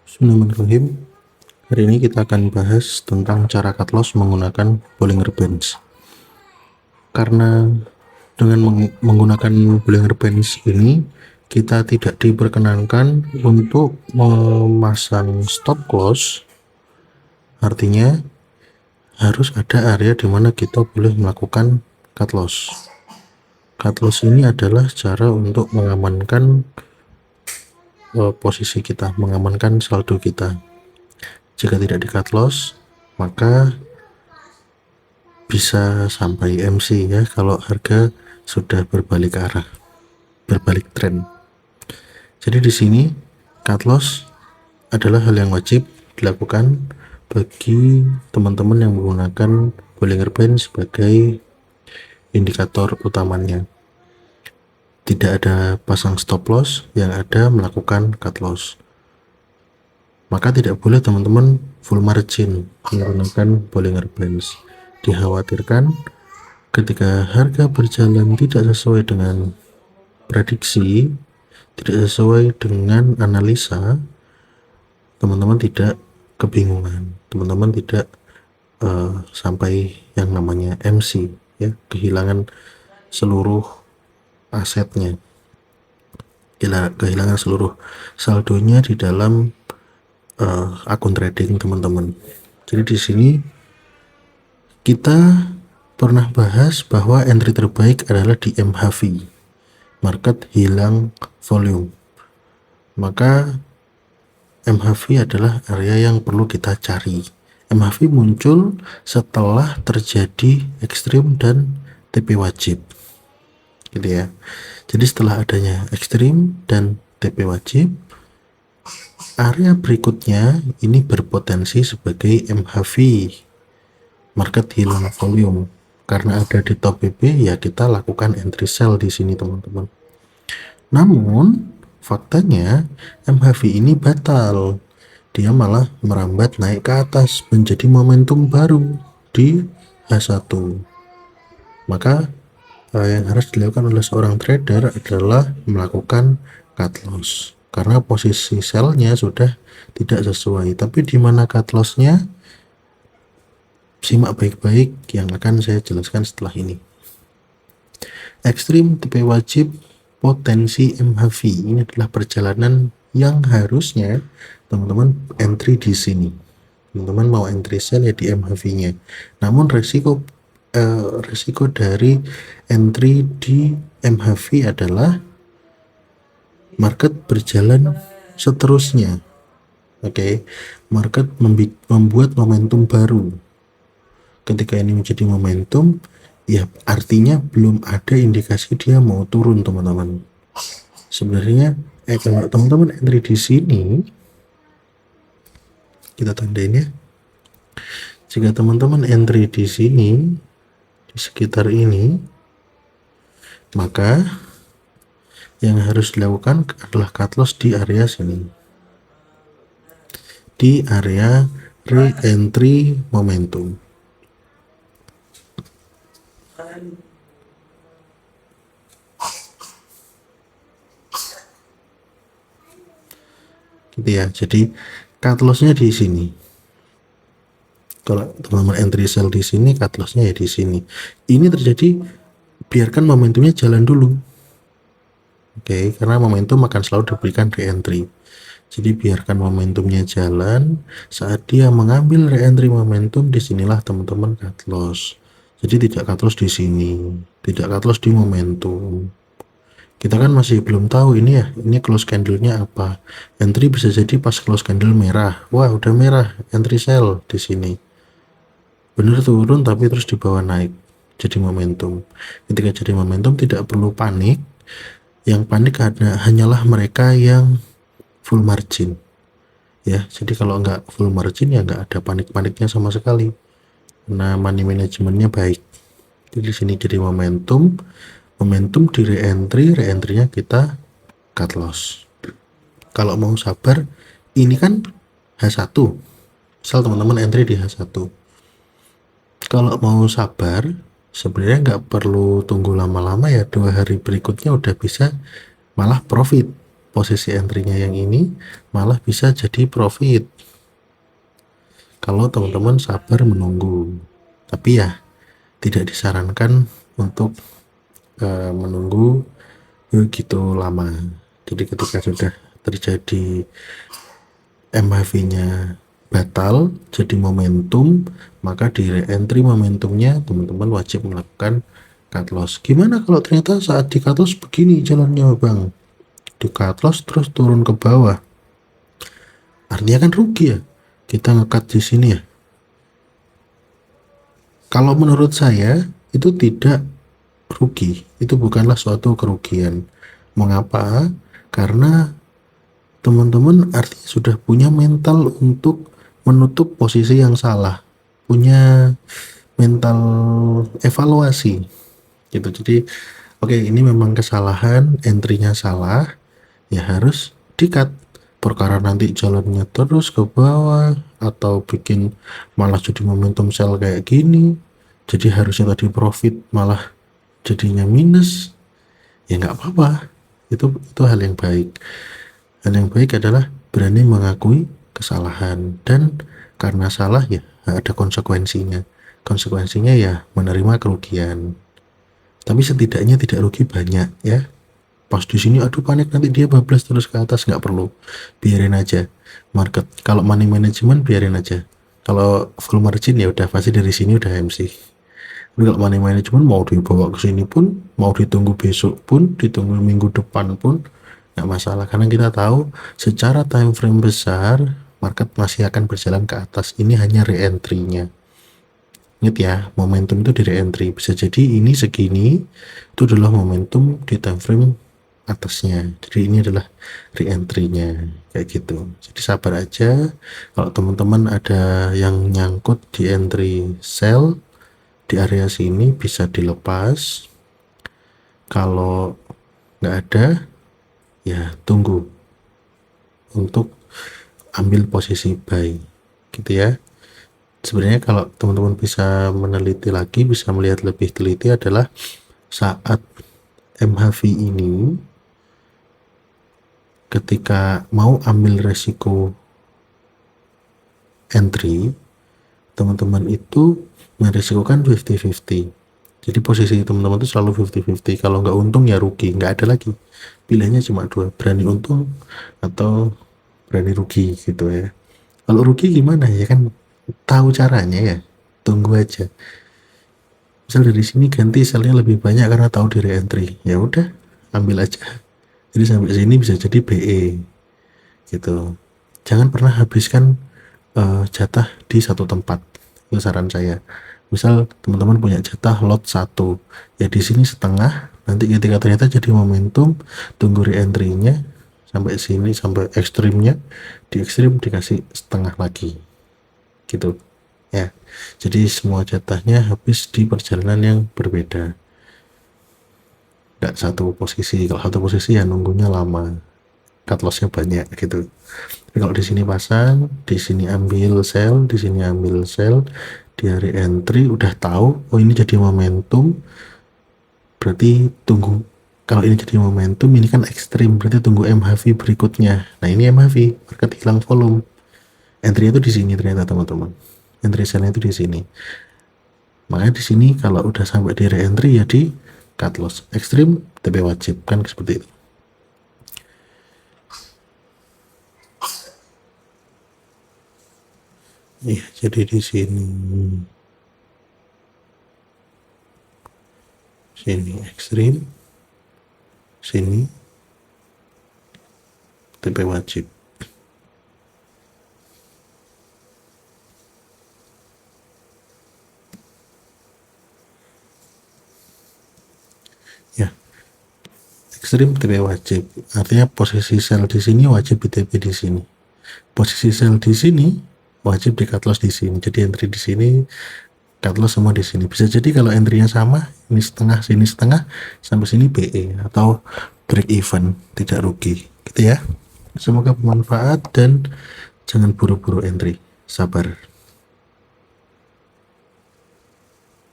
Bismillahirrahmanirrahim. Hari ini kita akan bahas tentang cara cut loss menggunakan Bollinger Bands. Karena dengan menggunakan Bollinger Bands ini, kita tidak diperkenankan untuk memasang stop loss. Artinya harus ada area di mana kita boleh melakukan cut loss. Cut loss ini adalah cara untuk mengamankan posisi kita, mengamankan saldo kita. Jika tidak di cut loss, maka bisa sampai MC ya, kalau harga sudah berbalik arah, berbalik tren. Jadi di sini cut loss adalah hal yang wajib dilakukan bagi teman-teman yang menggunakan Bollinger Band sebagai indikator utamanya. Tidak ada pasang stop loss, yang ada melakukan cut loss. Maka tidak boleh teman-teman full margin menggunakan Bollinger Bands. Dikhawatirkan ketika harga berjalan tidak sesuai dengan prediksi, tidak sesuai dengan analisa, teman-teman tidak kebingungan, teman-teman tidak sampai yang namanya MC ya, kehilangan seluruh asetnya, kehilangan seluruh saldonya di dalam akun trading teman-teman. Jadi di sini kita pernah bahas bahwa entry terbaik adalah di MHV, market hilang volume. Maka MHV adalah area yang perlu kita cari. MHV muncul setelah terjadi ekstrim dan TP wajib, gitu ya. Jadi setelah adanya ekstrim dan TP wajib, area berikutnya ini berpotensi sebagai MHV, market hilang volume. Karena ada di top BB, ya kita lakukan entry sell di sini teman-teman. Namun faktanya MHV ini batal, dia malah merambat naik ke atas menjadi momentum baru di H1. Maka yang harus dilakukan oleh seorang trader adalah melakukan cut loss, karena posisi sell-nya sudah tidak sesuai. Tapi di mana cut loss-nya? Simak baik-baik yang akan saya jelaskan setelah ini. Ekstrim TP wajib potensi MHV ini adalah perjalanan yang harusnya teman-teman entry di sini. Teman-teman mau entry sell ya di MHV-nya. Namun resiko dari entry di MHV adalah market berjalan seterusnya. Oke, market membuat momentum baru. Ketika ini menjadi momentum, ya artinya belum ada indikasi dia mau turun teman-teman. Sebenarnya kalau teman-teman entry di sini, kita tandain ya. Jika teman-teman entry di sini, di sekitar ini, maka yang harus dilakukan adalah cut loss di area sini, di area re-entry momentum. Gitu ya. Jadi cut loss-nya di sini. Kalau teman-teman entry sell di sini, cut loss-nya ya di sini. Ini terjadi, biarkan momentumnya jalan dulu. Oke, karena momentum akan selalu diberikan re-entry. Jadi biarkan momentumnya jalan. Saat dia mengambil re-entry momentum, disinilah teman-teman cut loss. Jadi tidak cut loss di sini, tidak cut loss di momentum. Kita kan masih belum tahu ini ya, ini close candle-nya apa. Entry bisa jadi pas close candle merah. Wah, udah merah, entry sell di sini. Benar turun tapi terus di bawah naik, jadi momentum. Ketika jadi momentum tidak perlu panik. Yang panik hanyalah mereka yang full margin. Ya, jadi kalau nggak full margin ya nggak ada panik-paniknya sama sekali. Nah, money manajemennya baik. Jadi di sini jadi momentum di re-entry-nya kita cut loss. Kalau mau sabar, ini kan H1. Misal teman-teman entry di H1. Kalau mau sabar, sebenarnya nggak perlu tunggu lama-lama ya, 2 hari berikutnya udah bisa malah profit. posisi entry-nya yang ini malah bisa jadi profit kalau teman-teman sabar menunggu. Tapi ya tidak disarankan untuk menunggu begitu lama. Jadi ketika sudah terjadi MHV-nya batal jadi momentum, maka di re-entry momentumnya teman-teman wajib melakukan cut loss. Gimana kalau ternyata saat di cut loss begini jalannya bang, di cut loss terus turun ke bawah, artinya kan rugi ya kita ngekat di sini ya. Kalau menurut saya itu tidak rugi, itu bukanlah suatu kerugian. Mengapa? Karena teman-teman artinya sudah punya mental untuk menutup posisi yang salah, punya mental evaluasi gitu. Jadi oke, ini memang kesalahan, entry-nya salah, ya harus di-cut. Perkara nanti jalannya terus ke bawah atau bikin malah jadi momentum sell kayak gini, jadi harusnya tadi profit malah jadinya minus, ya nggak apa-apa. Itu hal yang baik. Hal yang baik adalah berani mengakui kesalahan, dan karena salah ya ada konsekuensinya. Konsekuensinya ya menerima kerugian. Tapi setidaknya tidak rugi banyak ya. Pas di sini aduh panik nanti dia bablas terus ke atas, nggak perlu, biarin aja market. Kalau money management biarin aja. Kalau full margin ya udah pasti dari sini udah MC. Tapi kalau money management mau dibawa ke sini pun, mau ditunggu besok pun, ditunggu minggu depan pun nggak masalah, karena kita tahu secara time frame besar market masih akan berjalan ke atas. Ini hanya re-entry-nya. Ingat ya, momentum itu di re-entry. Bisa jadi ini segini itu adalah momentum di time frame atasnya. Jadi ini adalah re-entry-nya kayak gitu. Jadi sabar aja. Kalau teman-teman ada yang nyangkut di entry sell di area sini bisa dilepas. Kalau nggak ada ya tunggu untuk ambil posisi buy gitu ya. Sebenarnya kalau teman-teman bisa meneliti lagi, bisa melihat lebih teliti adalah saat MHV ini ketika mau ambil resiko entry, teman-teman itu meresikokan 50-50. Jadi posisi teman-teman itu selalu 50-50. Kalau nggak untung ya rugi, nggak ada lagi. Pilihannya cuma dua, berani untung atau berani rugi gitu ya. Kalau rugi gimana ya, kan tahu caranya ya, tunggu aja. Misal dari sini ganti selnya lebih banyak karena tahu di re-entry, ya udah ambil aja. Jadi sampai sini bisa jadi BE gitu. Jangan pernah habiskan jatah di satu tempat, itu saran saya. Misal teman-teman punya jatah lot 1 ya, di sini setengah, nanti ketika ternyata jadi momentum tunggu re-entry-nya sampai sini, sampai ekstrimnya, di ekstrim dikasih setengah lagi gitu ya. Jadi semua jatahnya habis di perjalanan yang berbeda, nggak satu posisi. Kalau satu posisi ya nunggunya lama, cut lossnya banyak gitu. Tapi kalau di sini pasang, di sini ambil sell, di sini ambil sell, di hari entry udah tahu oh ini jadi momentum, berarti tunggu. Kalau ini jadi momentum, ini kan ekstrim, berarti tunggu MHV berikutnya. Nah ini MHV, market hilang volume. Entry itu di sini ternyata teman-teman. Entry sell itu di sini. Makanya di sini kalau udah sampai di re-entry ya di cut loss. Ekstrim TP wajib kan seperti itu. Iya, jadi di sini ekstrim, sini TP wajib. Ya, ekstrim TP wajib, artinya posisi sell di sini wajib di TP di sini. Posisi sell di sini wajib di cut loss di sini. Jadi entry di sini, cut loss semua di sini. Bisa jadi kalau entry-nya sama, ini setengah, sini setengah, sampai sini BE atau break even, tidak rugi gitu ya. Semoga bermanfaat dan jangan buru-buru entry, sabar.